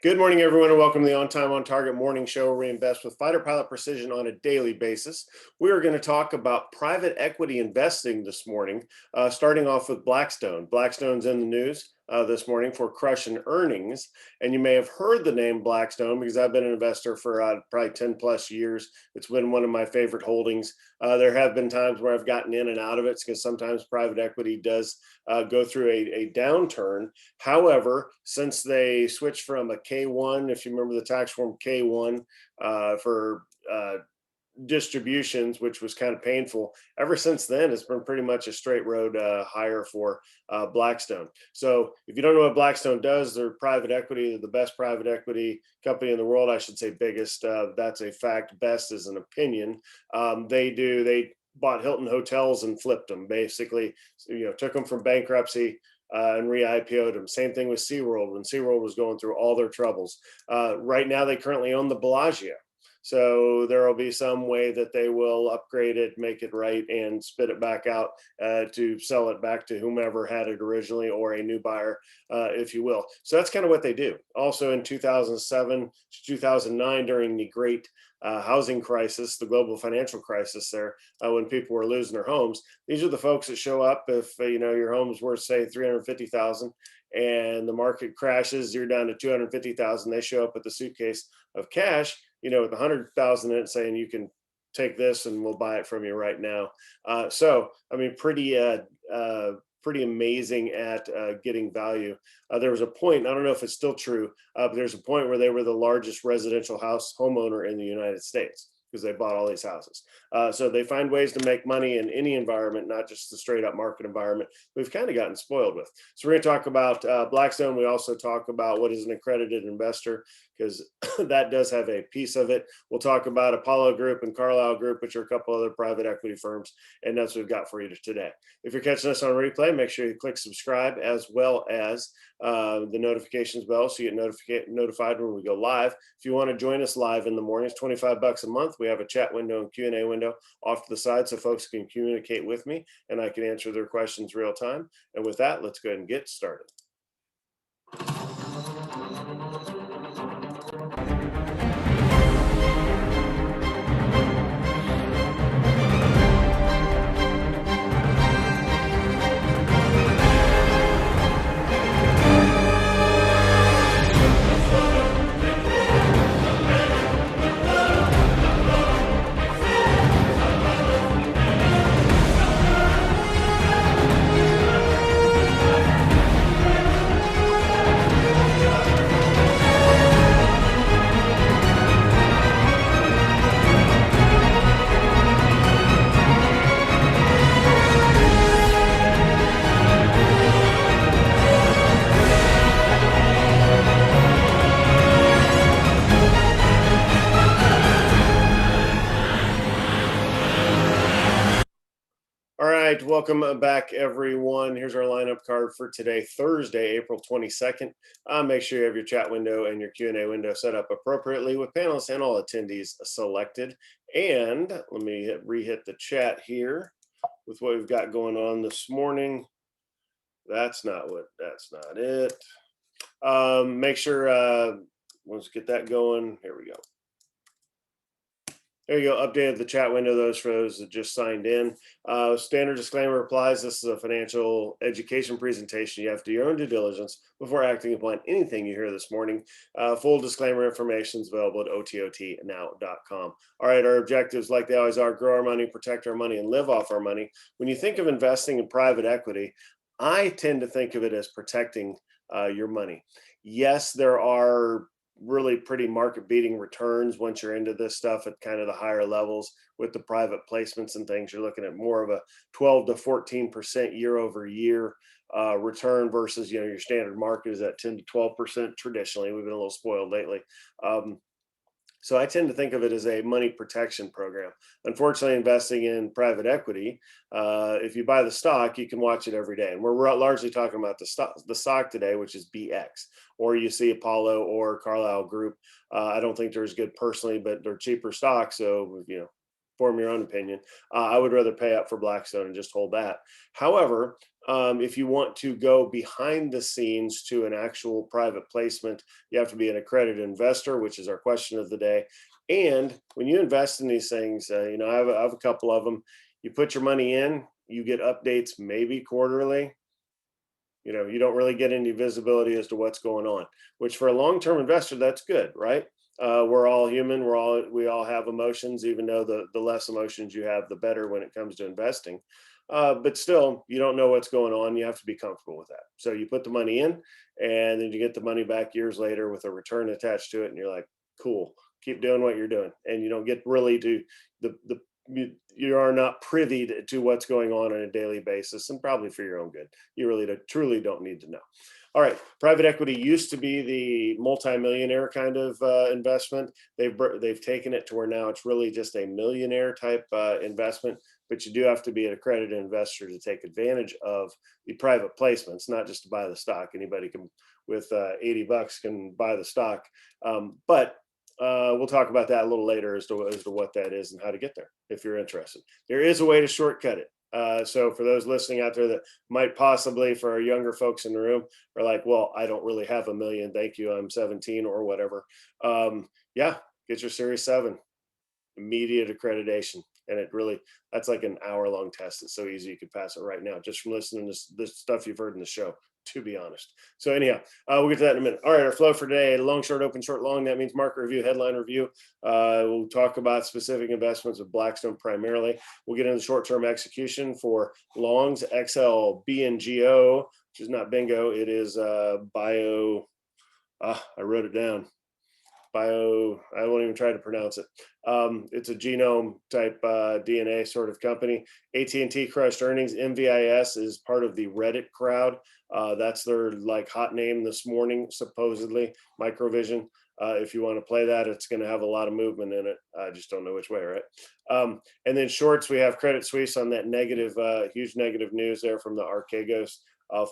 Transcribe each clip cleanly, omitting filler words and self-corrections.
Good morning, everyone, and welcome to the On Time, On Target morning show where we invest with fighter pilot precision on a daily basis. We are going to talk about private equity investing this morning, starting off with Blackstone. Blackstone's in the news this morning for crushing earnings. And you may have heard the name Blackstone because I've been an investor for probably 10 plus years. It's been one of my favorite holdings. There have been times where I've gotten in and out of it because sometimes private equity does go through a downturn. However, since they switched from a K1, if you remember the tax form K1 for distributions, which was kind of painful, ever since then, it's been pretty much a straight road higher for Blackstone. So if you don't know what Blackstone does, they're private equity. They're the best private equity company in the world. I should say biggest. That's a fact. Best is an opinion. They bought Hilton hotels and flipped them, basically, took them from bankruptcy and re-IPO'd them. Same thing with SeaWorld when SeaWorld was going through all their troubles. Right now, they currently own the Bellagio. So there will be some way that they will upgrade it, make it right, and spit it back out to sell it back to whomever had it originally or a new buyer, if you will. So that's kind of what they do. Also in 2007 to 2009, during the great housing crisis, the global financial crisis there, when people were losing their homes, these are the folks that show up if your home's worth, say, $350,000 and the market crashes, you're down to $250,000. They show up with a suitcase of cash, with 100,000 in it, saying you can take this and we'll buy it from you right now. Pretty amazing at getting value. There was a point, I don't know if it's still true, but there's a point where they were the largest residential house homeowner in the United States because they bought all these houses. So they find ways to make money in any environment, not just the straight up market environment we've kind of gotten spoiled with. So we're going to talk about Blackstone. We also talk about what is an accredited investor, because that does have a piece of it. We'll talk about Apollo Group and Carlyle Group, which are a couple other private equity firms, and that's what we've got for you today. If you're catching us on replay, make sure you click subscribe as well as the notifications bell so you get notified when we go live. If you want to join us live in the mornings, $25 a month. We have a chat window and Q&A window off to the side so folks can communicate with me and I can answer their questions real time. And with that, let's go ahead and get started. All right, welcome back, everyone. Here's our lineup card for today, Thursday, April 22nd. Make sure you have your chat window and your Q&A window set up appropriately with panelists and all attendees selected. And let me re-hit the chat here with what we've got going on this morning. That's not it. Make sure, let's get that going. Here we go. There you go. Updated the chat window, those for those that just signed in. Standard disclaimer applies. This is a financial education presentation. You have to do your own due diligence before acting upon anything you hear this morning. Full disclaimer information is available at OTOTnow.com. All right, our objectives, like they always are, grow our money, protect our money, and live off our money. When you think of investing in private equity, I tend to think of it as protecting your money. Yes, there are really pretty market beating returns once you're into this stuff at kind of the higher levels with the private placements and things. You're looking at more of a 12 to 14% year over year return versus, your standard market is at 10 to 12% traditionally. We've been a little spoiled lately. So I tend to think of it as a money protection program. Unfortunately, investing in private equity, if you buy the stock, you can watch it every day. And we're largely talking about the stock today, which is BX, or you see Apollo or Carlyle Group. I don't think they're as good personally, but they're cheaper stocks. So, form your own opinion. I would rather pay up for Blackstone and just hold that. However, If you want to go behind the scenes to an actual private placement, you have to be an accredited investor, which is our question of the day. And when you invest in these things, I have a couple of them. You put your money in, you get updates maybe quarterly. You don't really get any visibility as to what's going on, which for a long-term investor, that's good, right? We're all human. We all have emotions, even though the less emotions you have, the better when it comes to investing. But still, you don't know what's going on. You have to be comfortable with that. So you put the money in, and then you get the money back years later with a return attached to it, and you're like, cool, keep doing what you're doing, and you don't get really to the you are not privy to what's going on a daily basis, and probably for your own good. You really truly don't need to know. All right, private equity used to be the multimillionaire kind of investment. They've taken it to where now it's really just a millionaire type investment, but you do have to be an accredited investor to take advantage of the private placements, not just to buy the stock. Anybody can, with $80 can buy the stock, but we'll talk about that a little later as to what that is and how to get there if you're interested. There is a way to shortcut it. So for those listening out there that might possibly, for our younger folks in the room, are like, well, I don't really have a million. Thank you. I'm 17 or whatever. Yeah, get your Series 7, immediate accreditation. And that's like an hour-long test. It's so easy you could pass it right now just from listening to this stuff you've heard in the show, to be honest. So anyhow, we'll get to that in a minute. All right, our flow for today: long, short, open, short, long. That means market review, headline review. We'll talk about specific investments with Blackstone primarily. We'll get into short-term execution for longs, XL, BNGO, which is not bingo. It is bio. I wrote it down. Bio, I won't even try to pronounce it. It's a genome type DNA sort of company. AT&T crushed earnings. MVIS is part of the Reddit crowd. That's their hot name this morning, supposedly. Microvision. If you want to play that, it's going to have a lot of movement in it. I just don't know which way, right? And then shorts, we have Credit Suisse on that negative, huge negative news there from the Archegos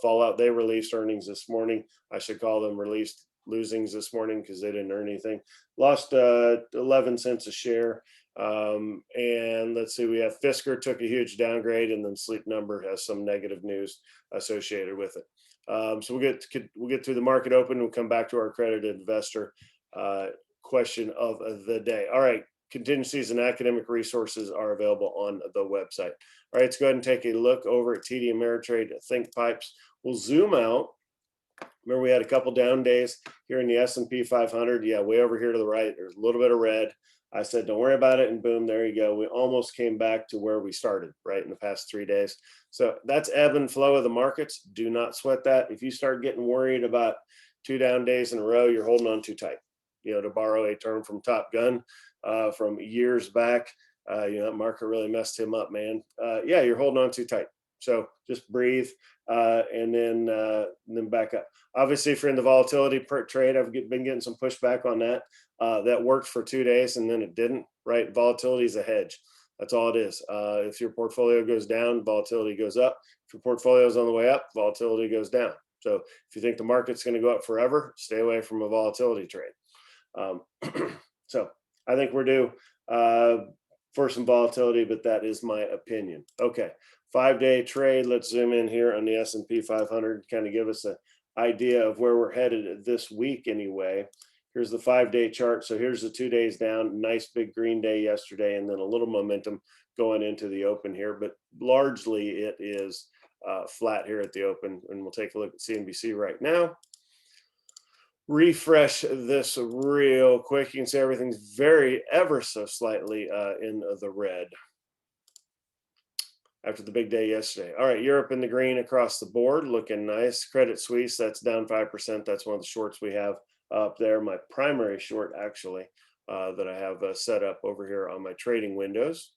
fallout. They released earnings this morning. I should call them released losings this morning because they didn't earn anything. Lost 11 cents a share. And let's see, we have Fisker took a huge downgrade, and then Sleep Number has some negative news associated with it. So we'll get through the market open. We'll come back to our accredited investor question of the day. All right, contingencies and academic resources are available on the website. All right, let's go ahead and take a look over at TD Ameritrade Think Pipes. We'll zoom out. Remember, we had a couple down days here in the S&P 500. Yeah, way over here to the right, there's a little bit of red. I said, don't worry about it. And boom, there you go. We almost came back to where we started, right, in the past 3 days. So that's ebb and flow of the markets. Do not sweat that. If you start getting worried about 2 down days in a row, you're holding on too tight. To borrow a term from Top Gun from years back, that market really messed him up, man. Yeah, you're holding on too tight. So just breathe and then back up. Obviously, if you're in the volatility per trade, I've been getting some pushback on that. That worked for 2 days and then it didn't, right? Volatility is a hedge. That's all it is. If your portfolio goes down, volatility goes up. If your portfolio is on the way up, volatility goes down. So if you think the market's going to go up forever, stay away from a volatility trade. So I think we're due for some volatility, but that is my opinion. Okay, 5-day trade. Let's zoom in here on the S&P 500, kind of give us an idea of where we're headed this week anyway. Here's the 5-day chart. So here's the 2 days down, nice big green day yesterday, and then a little momentum going into the open here, but largely it is flat here at the open. And we'll take a look at CNBC right now. Refresh this real quick. You can see everything's ever so slightly in the red after the big day yesterday. All right, Europe in the green across the board, looking nice. Credit Suisse, that's down 5%. That's one of the shorts we have up there. My primary short, actually, that I have set up over here on my trading windows.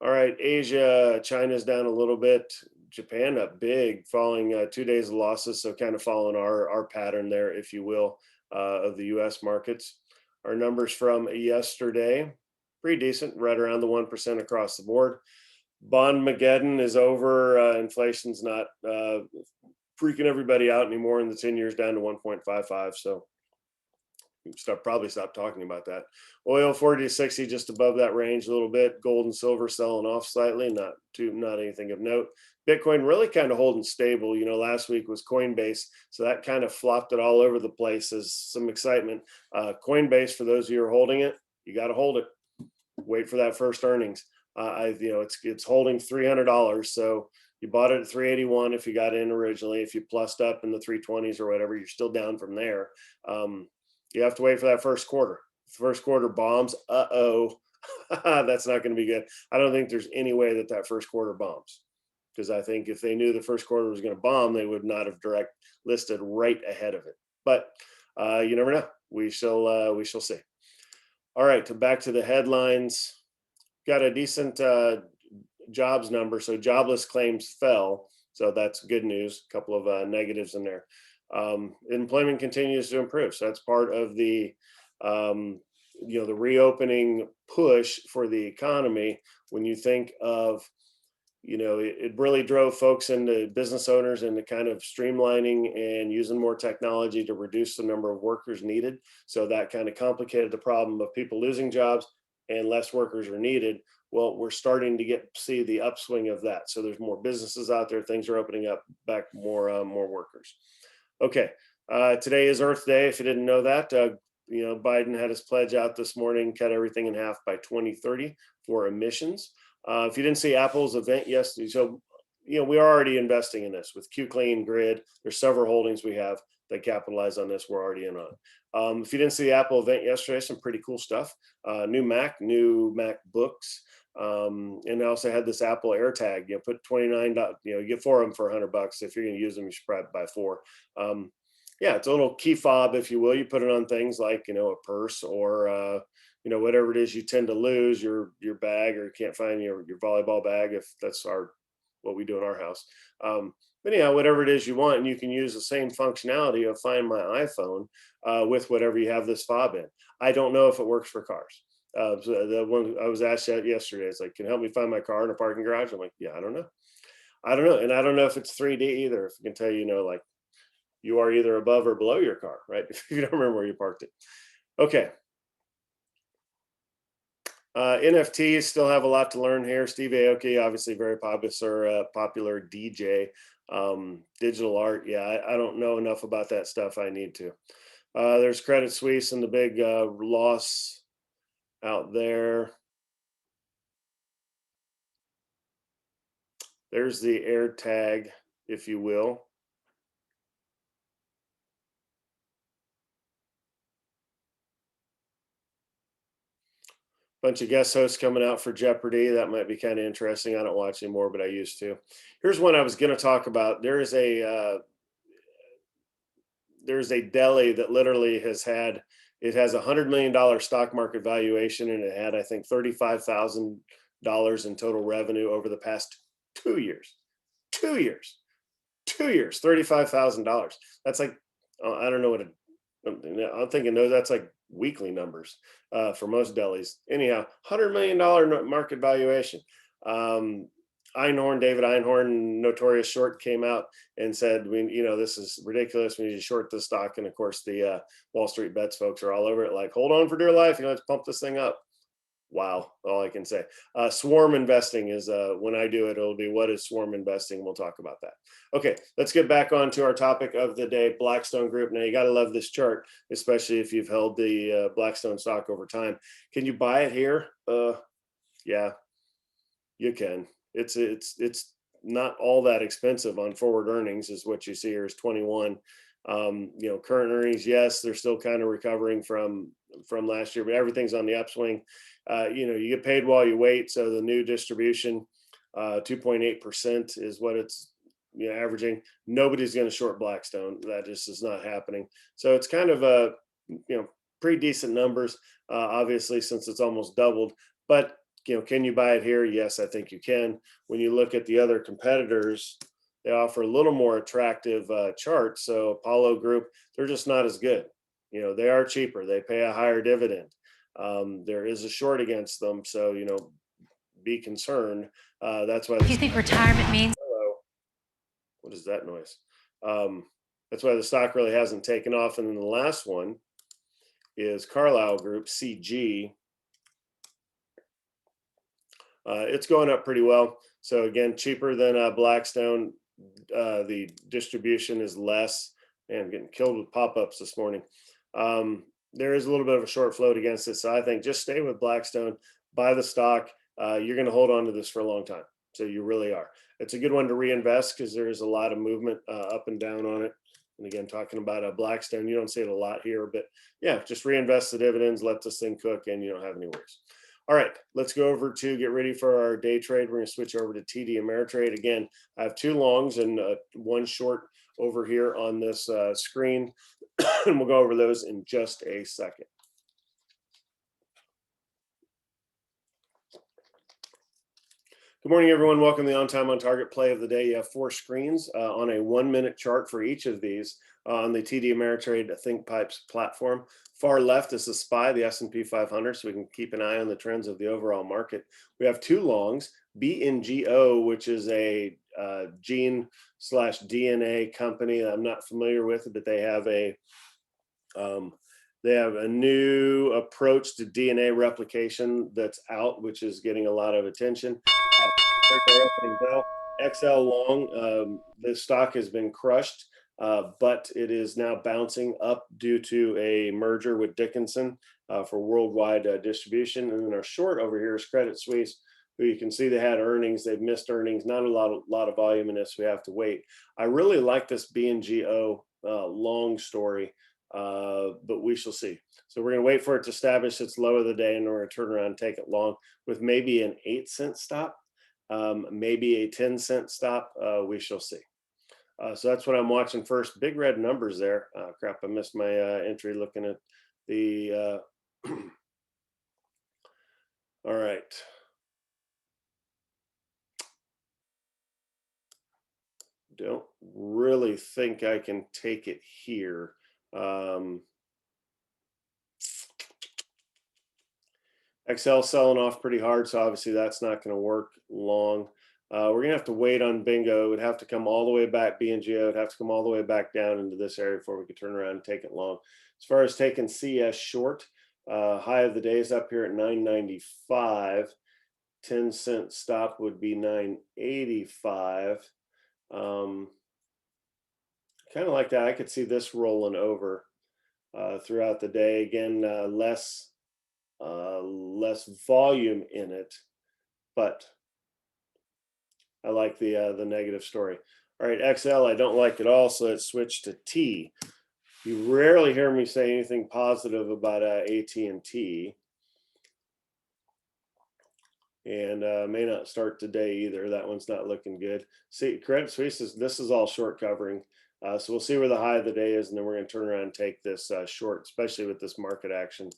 All right, Asia, China's down a little bit. Japan up big, falling 2 days of losses, so kind of following our pattern there, if you will, of the U.S. markets. Our numbers from yesterday, pretty decent, right around the 1% across the board. Bond-mageddon is over. Inflation's not freaking everybody out anymore, and the 10 years down to 1.55, so probably stop talking about that. Oil 40 to 60, just above that range a little bit. Gold and silver selling off slightly, not anything of note. Bitcoin really kind of holding stable. Last week was Coinbase, so that kind of flopped it all over the place as some excitement. Coinbase, for those of you who are holding it, you got to hold it. Wait for that first earnings. It's holding $300, so you bought it at 381 if you got in originally. If you plussed up in the 320s or whatever, you're still down from there. You have to wait for that first quarter. If the first quarter bombs, that's not going to be good. I don't think there's any way that first quarter bombs, because I think if they knew the first quarter was going to bomb, they would not have direct listed right ahead of it. But you never know. We shall see. All right, back to the headlines. Got a decent jobs number. So jobless claims fell. So that's good news. A couple of negatives in there. Employment continues to improve. So that's part of the the reopening push for the economy. When you think of, it really drove folks into business owners into kind of streamlining and using more technology to reduce the number of workers needed. So that kind of complicated the problem of people losing jobs and less workers are needed. Well, we're starting to see the upswing of that. So there's more businesses out there. Things are opening up back, more workers. Okay, today is Earth Day. If you didn't know that, Biden had his pledge out this morning, cut everything in half by 2030 for emissions. If you didn't see Apple's event yesterday, so we're already investing in this with QClean, Grid. There's several holdings we have that capitalize on this. We're already in on. If you didn't see the Apple event yesterday, some pretty cool stuff. New MacBooks. And I also had this Apple AirTag. Put 29. You get 4 of them for $100. If you're going to use them, you should probably buy 4. It's a little key fob, if you will. You put it on things like a purse or whatever it is you tend to lose, your bag, or you can't find your volleyball bag, if that's what we do in our house. But anyhow, whatever it is you want, and you can use the same functionality of Find My iPhone with whatever you have this fob in. I don't know if it works for cars. So the one I was asked that yesterday, it's like, can you help me find my car in a parking garage? I'm like, yeah, I don't know. And I don't know if it's 3D either. If I can tell like you are either above or below your car, right? If you don't remember where you parked it. Okay. NFTs still have a lot to learn here. Steve Aoki, obviously very popular DJ. Digital art, I don't know enough about that stuff. I need to. There's Credit Suisse and the big loss out there. There's the AirTag, if you will. Bunch of guest hosts coming out for Jeopardy. That might be kind of interesting. I don't watch anymore, but I used to. Here's one I was going to talk about. There's a deli that literally has a $100 million stock market valuation, and it had, I think, $35,000 in total revenue over the past 2 years. 2 years, $35,000. That's like, I don't know what I'm thinking. No, that's like weekly numbers for most delis. Anyhow, $100 million market valuation. David Einhorn, notorious short, came out and said, this is ridiculous. We need to short this stock. And of course, the Wall Street Bets folks are all over it. Like, hold on for dear life. Let's pump this thing up. Wow. All I can say. Swarm investing is when I do it, it'll be what is swarm investing. We'll talk about that. Okay, let's get back on to our topic of the day, Blackstone Group. Now, you got to love this chart, especially if you've held the Blackstone stock over time. Can you buy it here? Yeah, you can. It's not all that expensive on forward earnings, is what you see here is 21. Current earnings, yes, they're still kind of recovering from last year, but everything's on the upswing. You get paid while you wait. So the new distribution, 2.8% is what it's averaging. Nobody's going to short Blackstone. That just is not happening. So it's kind of a pretty decent numbers, obviously, since it's almost doubled. But can you buy it here? Yes, I think you can. When you look at the other competitors, they offer a little more attractive charts. So Apollo Group, they're just not as good. They are cheaper. They pay a higher dividend. There is a short against them. So, be concerned. That's why. Do you think retirement means? Hello. What is that noise? That's why the stock really hasn't taken off. And then the last one is Carlyle Group, CG. It's going up pretty well. So again, cheaper than Blackstone. The distribution is less. Man, I'm getting killed with pop-ups this morning. There is a little bit of a short float against it. So I think just stay with Blackstone, buy the stock. You're going to hold on to this for a long time. So you really are. It's a good one to reinvest because there is a lot of movement up and down on it. And again, talking about Blackstone, you don't see it a lot here, but yeah, just reinvest the dividends, let this thing cook, and you don't have any worries. All right, let's go over to get ready for our day trade. We're going to switch over to TD Ameritrade. Again, I have 2 longs and 1 short over here on this screen, and we'll go over those in just a second. Good morning, everyone. Welcome to the On Time On Target play of the day. You have 4 screens on a 1-minute chart for each of these on the TD Ameritrade ThinkPipes platform. Far left is the SPY, the S&P 500, so we can keep an eye on the trends of the overall market. We have 2 longs, BNGO, which is a gene/DNA company that I'm not familiar with, but they have a new approach to DNA replication that's out, which is getting a lot of attention. XL long, the stock has been crushed, but it is now bouncing up due to a merger with Dickinson for worldwide distribution. And then our short over here is Credit Suisse, who you can see they had earnings. They've missed earnings, not a lot of volume in this. We have to wait. I really like this BNGO long story, but we shall see. So we're going to wait for it to establish its low of the day, and we're going to turn around and take it long with maybe an 8-cent stop. Maybe a 10-cent stop. We shall see. So that's what I'm watching first. Big red numbers there. Crap, I missed my entry looking at the. All right. Don't really think I can take it here. XL selling off pretty hard, so obviously that's not going to work long. We're going to have to wait on Bingo. It would have to come all the way back. BNGO would have to come all the way back down into this area before we could turn around and take it long. As far as taking CS short, high of the day is up here at 995. 10-cent stop would be 985. Kind of like that. I could see this rolling over throughout the day. Again, less volume in it, but I like the negative story. All right, XL, I don't like at all, so let's switch to T. You rarely hear me say anything positive about AT&T, and may not start today either. That one's not looking good. See, Credit Suisse this is all short covering, so we'll see where the high of the day is, and then we're going to turn around and take this short, especially with this market action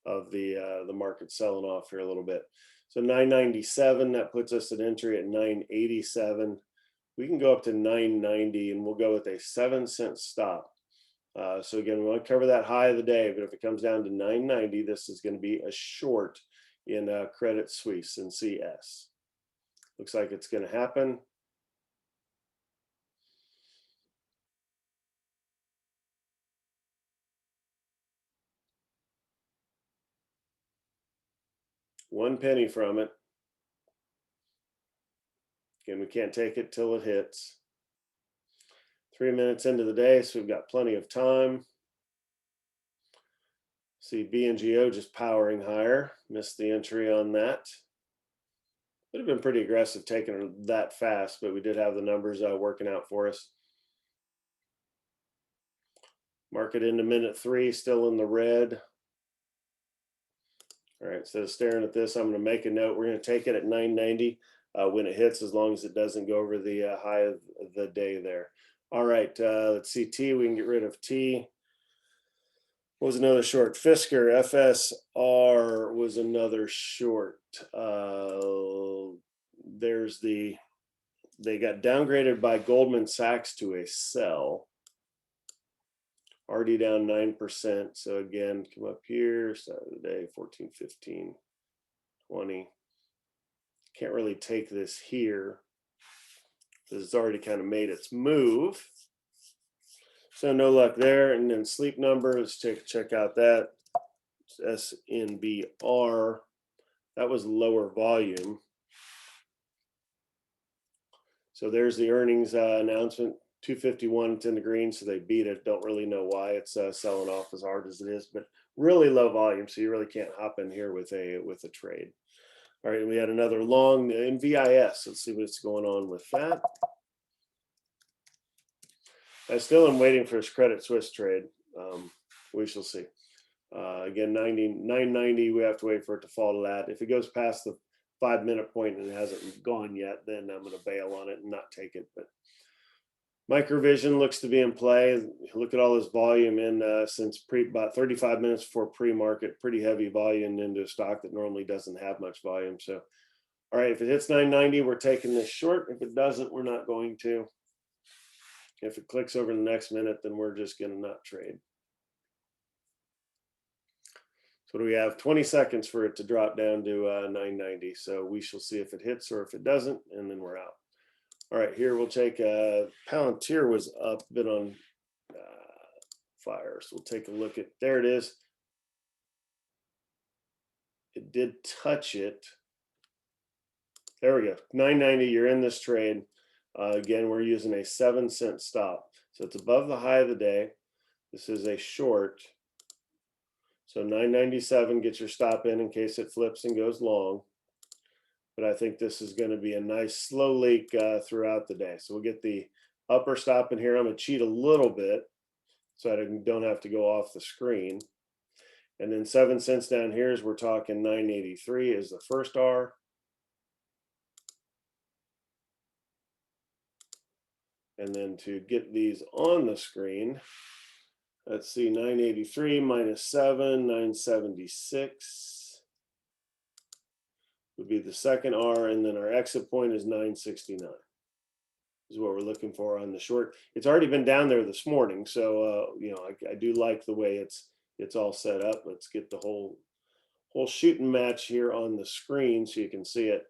of the market selling off here a little bit. So 997, that puts us at entry at 987. We can go up to 990, and we'll go with a 7-cent stop. So again, we want to cover that high of the day, but if it comes down to 990, this is going to be a short in Credit Suisse and CS. Looks like it's going to happen. One penny from it. Again, we can't take it till it hits. 3 minutes into the day, so we've got plenty of time. See BNGO just powering higher. Missed the entry on that. Would have been pretty aggressive taking it that fast, but we did have the numbers working out for us. Market into minute 3, still in the red. All right, instead of staring at this, I'm going to make a note. We're going to take it at 990 when it hits, as long as it doesn't go over the high of the day there. All right, let's see T. We can get rid of T. What was another short? Fisker, FSR was another short. They got downgraded by Goldman Sachs to a sell. Already down 9%. So again, come up here, start of the day, 14, 15, 20. Can't really take this here because it's already kind of made its move. So no luck there. And then Sleep Number, let's check out that. It's SNBR. That was lower volume. So there's the earnings announcement. 251, it's in the green, so they beat it. Don't really know why it's selling off as hard as it is, but really low volume, so you really can't hop in here with a trade. All right, we had another long in VIS. Let's see what's going on with that. I still am waiting for this Credit Suisse trade. We shall see. Again, 990, we have to wait for it to fall to that. If it goes past the 5-minute point and it hasn't gone yet, then I'm going to bail on it and not take it. But Microvision looks to be in play. Look at all this volume in since about 35 minutes before pre-market. Pretty heavy volume into a stock that normally doesn't have much volume. So, all right, if it hits 990, we're taking this short. If it doesn't, we're not going to. If it clicks over the next minute, then we're just going to not trade. So we have 20 seconds for it to drop down to 990. So we shall see if it hits or if it doesn't, and then we're out. All right, here we'll take Palantir was up a bit on fire. So we'll take a look at, there it is. It did touch it. There we go, 990, you're in this trade. Again, we're using a 7-cent stop. So it's above the high of the day. This is a short. So 997, get your stop in case it flips and goes long. But I think this is going to be a nice slow leak throughout the day. So we'll get the upper stop in here. I'm going to cheat a little bit so I don't have to go off the screen. And then 7 cents down here is we're talking 983 is the first R. And then to get these on the screen, let's see, 983 minus 7, 976 would be the second R, and then our exit point is 969. Is what we're looking for on the short. It's already been down there this morning, so you know, I do like the way it's all set up. Let's get the whole shooting match here on the screen so you can see it.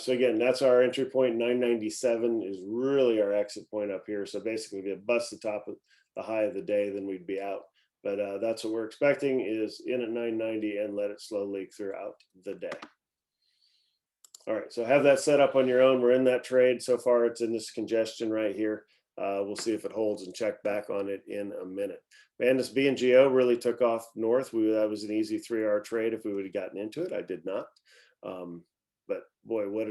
So again, that's our entry point. 997 is really our exit point up here. So basically, if it busts the top of the high of the day, then we'd be out. But that's what we're expecting, is in at 990 and let it slow leak throughout the day. All right, so have that set up on your own. We're in that trade. So far, it's in this congestion right here. We'll see if it holds and check back on it in a minute. Man, this BNGO really took off north. That was an easy 3-hour trade if we would have gotten into it. I did not. But boy, what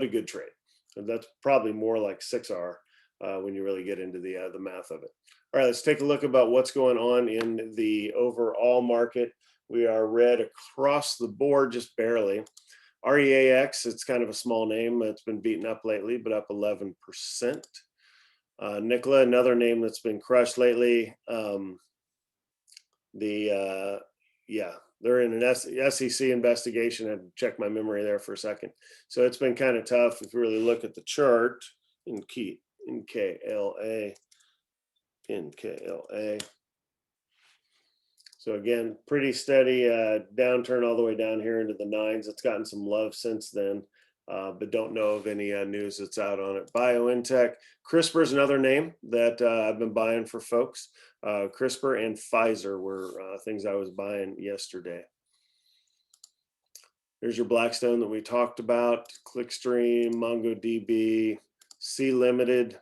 a good trade. And that's probably more like 6R when you really get into the math of it. All right, let's take a look about what's going on in the overall market. We are red across the board, just barely. REAX, it's kind of a small name. It's been beaten up lately, but up 11%. Nikola, another name that's been crushed lately. Yeah, they're in an SEC investigation. I had to check my memory there for a second. So it's been kind of tough. If you really look at the chart in KLA. So again, pretty steady downturn all the way down here into the 9s. It's gotten some love since then, but don't know of any news that's out on it. BioNTech, CRISPR is another name that I've been buying for folks. CRISPR and Pfizer were things I was buying yesterday. There's your Blackstone that we talked about, Clickstream, MongoDB, C Limited.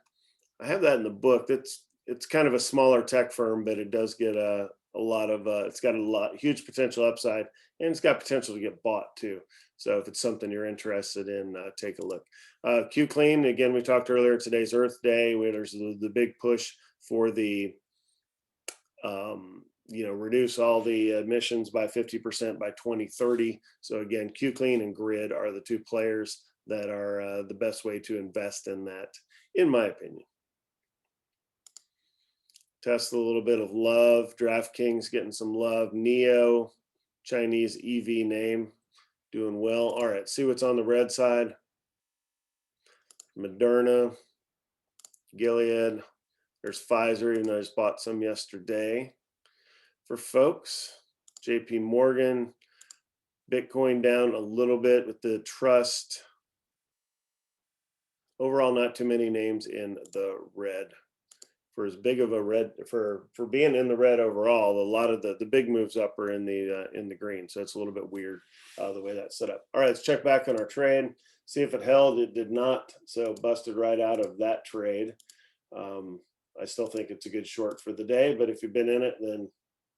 I have that in the book. It's kind of a smaller tech firm, but it does get a lot of it's got huge potential upside, and it's got potential to get bought too. So if it's something you're interested in, take a look. QClean, again, we talked earlier, today's Earth Day, where there's the big push for the reduce all the emissions by 50% by 2030. So again, QClean and Grid are the two players that are the best way to invest in that, in my opinion. Tesla, a little bit of love. DraftKings getting some love. NEO, Chinese EV name, doing well. All right, see what's on the red side. Moderna, Gilead. There's Pfizer, even though I just bought some yesterday. For folks, JP Morgan, Bitcoin down a little bit with the trust. Overall, not too many names in the red. for as big of a red for being in the red overall. A lot of the big moves up are in the green, so it's a little bit weird the way that's set up. All right, let's check back on our trade, see if it held. It did not, so busted right out of that trade. I still think it's a good short for the day, but if you've been in it, then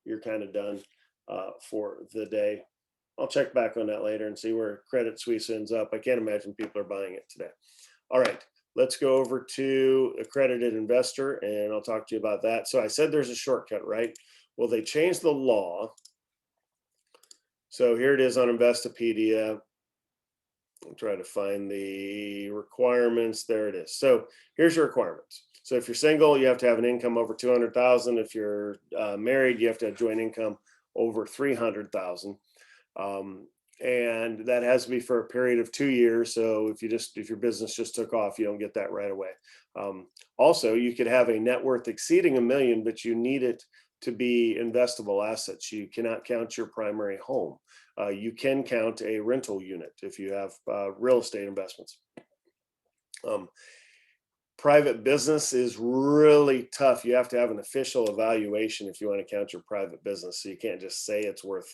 you're kind of done for the day. I'll check back on that later and see where Credit Suisse ends up. I can't imagine people are buying it today. All right, let's go over to Accredited Investor, and I'll talk to you about that. So I said there's a shortcut, right? Well, they changed the law. So here it is on Investopedia. I'll try to find the requirements. There it is. So here's your requirements. So if you're single, you have to have an income over 200,000. If you're married, you have to have joint income over 300,000. And that has to be for a period of 2 years. So if your business just took off, you don't get that right away. Also, you could have a net worth exceeding $1 million, but you need it to be investable assets. You cannot count your primary home. You can count a rental unit if you have real estate investments. Private business is really tough. You have to have an official evaluation if you want to count your private business. So you can't just say it's worth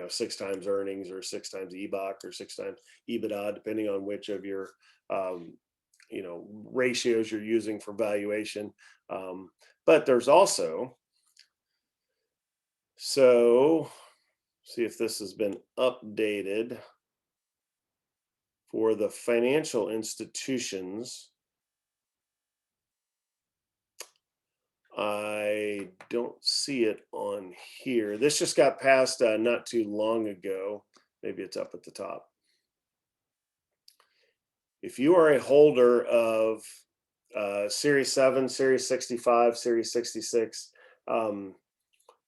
6 times earnings or 6 times EBOC or 6 times EBITDA, depending on which of your ratios you're using for valuation. But there's also, so see if this has been updated for the financial institutions. I don't see it on here. This just got passed not too long ago. Maybe it's up at the top. If you are a holder of Series 7, Series 65, Series 66,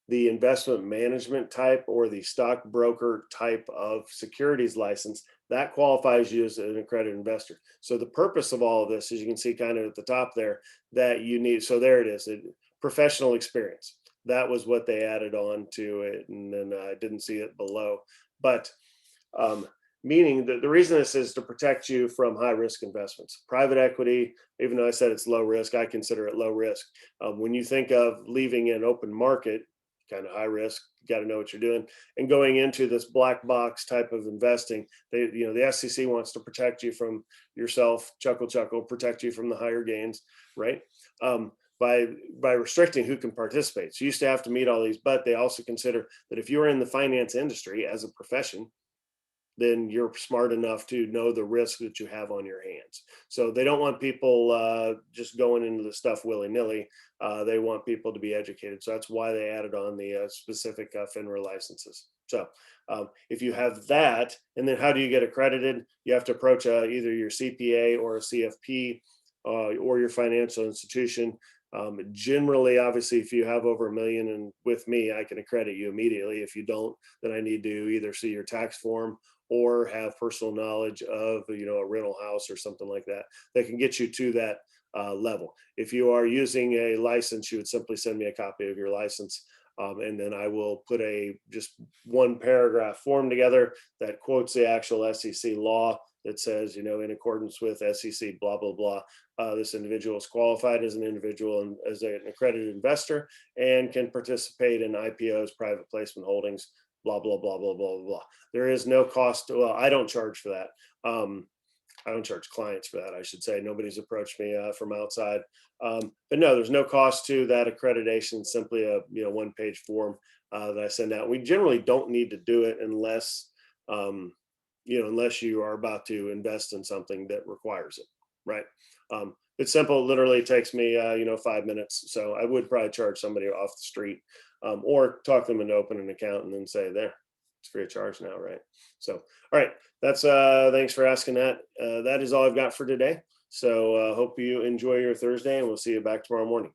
the investment management type or the stockbroker type of securities license, that qualifies you as an accredited investor. So the purpose of all of this, as you can see kind of at the top there, that you need, so there it is, professional experience. That was what they added on to it, and then I didn't see it below. But meaning that the reason this is to protect you from high risk investments. Private equity, even though I said it's low risk, I consider it low risk. When you think of leaving an open market, kind of high risk, you got to know what you're doing, and going into this black box type of investing, the SEC wants to protect you from yourself, chuckle, protect you from the higher gains, right? By restricting who can participate. So you used to have to meet all these, but they also consider that if you're in the finance industry as a profession, then you're smart enough to know the risk that you have on your hands. So they don't want people just going into the stuff willy-nilly. They want people to be educated. So that's why they added on the specific FINRA licenses. So if you have that, and then how do you get accredited? You have to approach either your CPA or a CFP or your financial institution. Generally, obviously, if you have over $1 million, and with me, I can accredit you immediately. If you don't, then I need to either see your tax form or have personal knowledge of, a rental house or something like that, that can get you to that level. If you are using a license, you would simply send me a copy of your license. And then I will put just one paragraph form together that quotes the actual SEC law that says, in accordance with SEC, blah, blah, blah, this individual is qualified as an individual and as an accredited investor and can participate in IPOs, private placement holdings, blah, blah, blah, blah, blah, blah. There is no cost. Well, I don't charge for that. I don't charge clients for that, I should say. Nobody's approached me from outside. But no, there's no cost to that accreditation. Simply a one-page form that I send out. We generally don't need to do it unless unless you are about to invest in something that requires it, right? It's simple. Literally takes me 5 minutes. So I would probably charge somebody off the street or talk them into open an account and then say, there, it's free of charge now, right? So, all right, that's thanks for asking that. That is all I've got for today. So hope you enjoy your Thursday, and we'll see you back tomorrow morning.